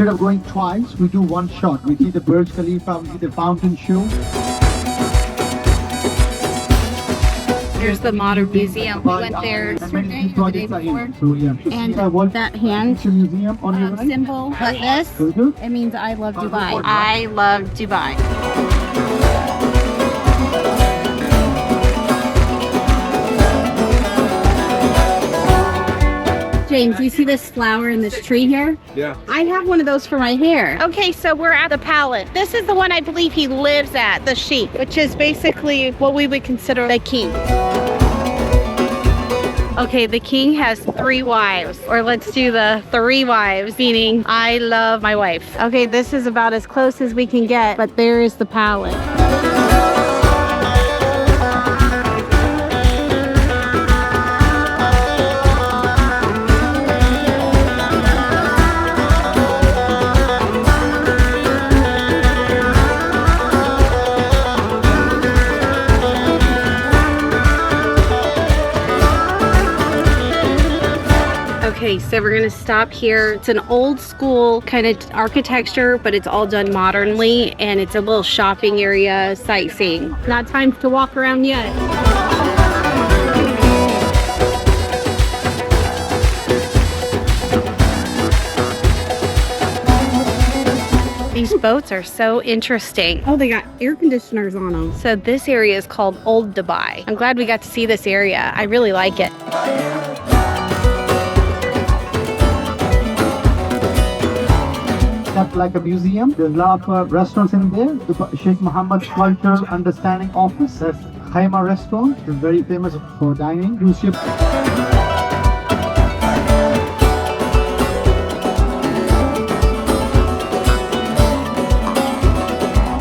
Instead of going twice, we do one shot. We see the Burj Khalifa, we see the fountain show. Here's the modern museum. We went there yesterday or the day before. So, yeah. And that hand museum on your right. symbol like this, it means I love Dubai. I love Dubai. James, you see this flower in this tree here? Yeah. I have one of those for my hair. Okay, so we're at the palace. This is the one I believe he lives at, the Sheikh, which is basically what we would consider the king. Okay, the king has 3 wives, or let's do the 3 wives, meaning I love my wife. Okay, this is about as close as we can get, but there is the palace. Okay, so we're gonna stop here. It's an old school kind of architecture, but it's all done modernly, and it's a little shopping area, sightseeing. Not time to walk around yet. These boats are so interesting. Oh, they got air conditioners on them. So this area is called Old Dubai. I'm glad we got to see this area. I really like it. Like a museum. There's a lot of restaurants in there. The Sheikh Mohammed's Cultural Understanding Office. That's Khaima Restaurant. It's very famous for dining.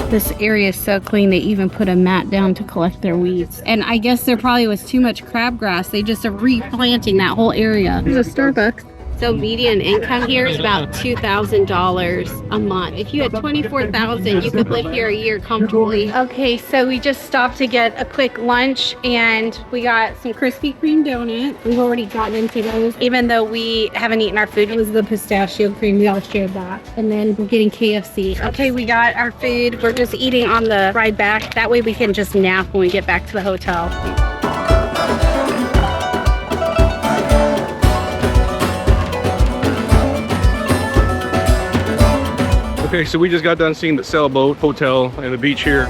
This area is so clean, they even put a mat down to collect their weeds. And I guess there probably was too much crabgrass. They just are replanting that whole area. There's a Starbucks. So median income here is about $2,000 a month. If you had $24,000, you could live here a year comfortably. Okay, so we just stopped to get a quick lunch, and we got some Krispy Kreme donuts. We've already gotten into those, even though we haven't eaten our food. It was the pistachio cream. We all shared that. And then we're getting KFC. Okay, we got our food. We're just eating on the ride back. That way we can just nap when we get back to the hotel. Okay, so we just got done seeing the sailboat, hotel, and the beach here.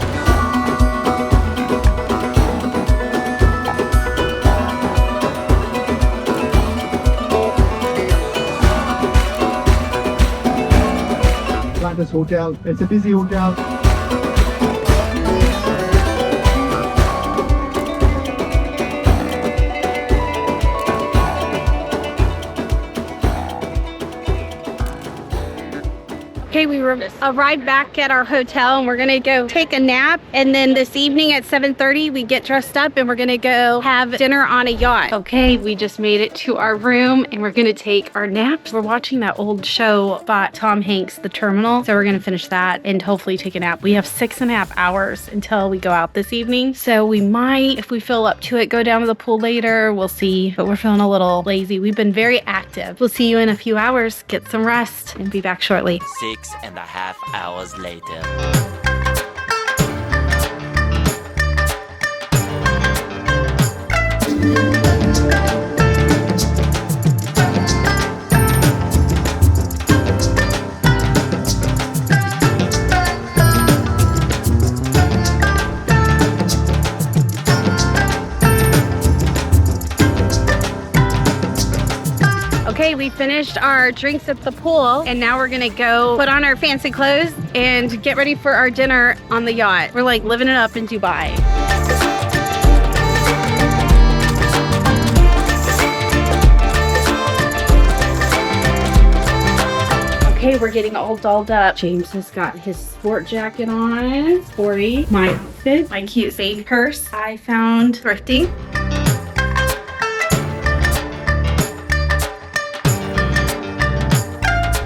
Atlantis Hotel. It's a busy hotel. Okay, we arrived back at our hotel, and we're gonna go take a nap, and then this evening at 7:30 we get dressed up and we're gonna go have dinner on a yacht. Okay, we just made it to our room and we're gonna take our naps. We're watching that old show about Tom Hanks, The Terminal, so we're gonna finish that and hopefully take a nap. We have 6.5 hours until we go out this evening, so we might, if we feel up to it, go down to the pool later. We'll see, but we're feeling a little lazy. We've been very active. We'll see you in a few hours. Get some rest and be back shortly. 6.5 hours later. Okay, we finished our drinks at the pool, and now we're gonna go put on our fancy clothes and get ready for our dinner on the yacht. We're like living it up in Dubai. Okay, we're getting all dolled up. James has got his sport jacket on, sporty. My outfit, my keepsake purse I found thrifting.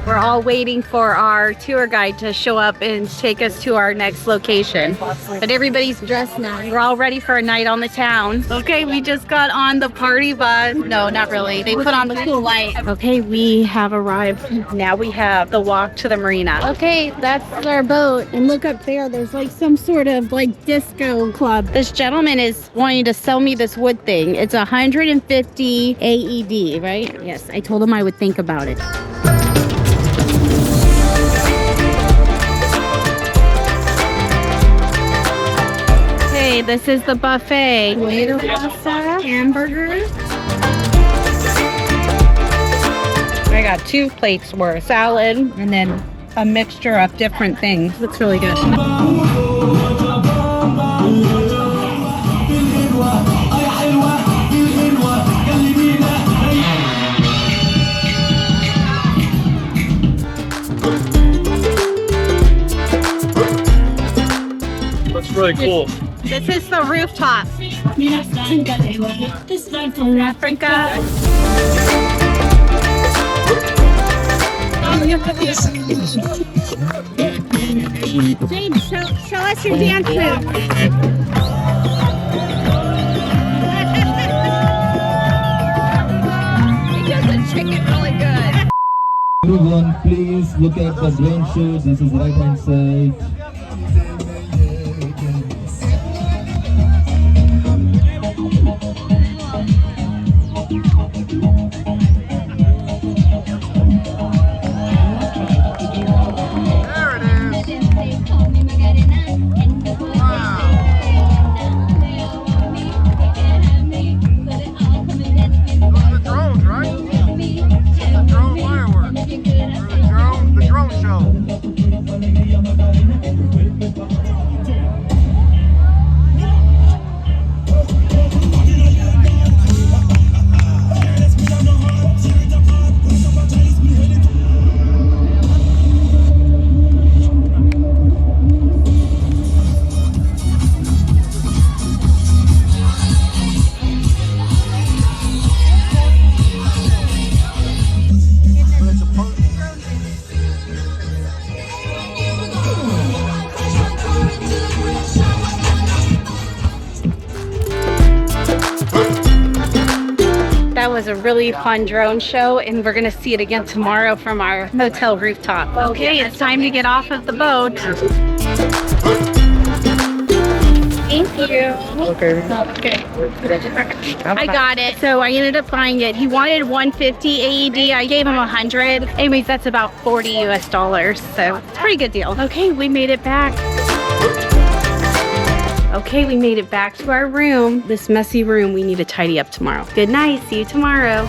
We're all waiting for our tour guide to show up and take us to our next location. But everybody's dressed now. We're all ready for a night on the town. Okay, we just got on the party bus. No, not really. They put on the cool light. Okay, we have arrived. Now we have the walk to the marina. Okay, that's our boat. And look up there, there's like some sort of like disco club. This gentleman is wanting to sell me this wood thing. It's 150 AED, right? Yes, I told him I would think about it. Okay, this is the buffet. Tomato pasta, hamburgers. I got 2 plates worth salad and then a mixture of different things. Looks really good. Looks really cool. This is the rooftop. In Africa. James, show us your dance move. It does the chicken really good. Everyone, please look at the drone show. This is right hand side. That was a really fun drone show, and we're gonna see it again tomorrow from our hotel rooftop. Okay, it's time to get off of the boat. Thank you. Okay. I got it. So I ended up buying it. He wanted 150 AED. I gave him 100. Anyways, that's about 40 US dollars. So it's a pretty good deal. Okay, we made it back. Okay, we made it back to our room. This messy room we need to tidy up tomorrow. Good night. See you tomorrow.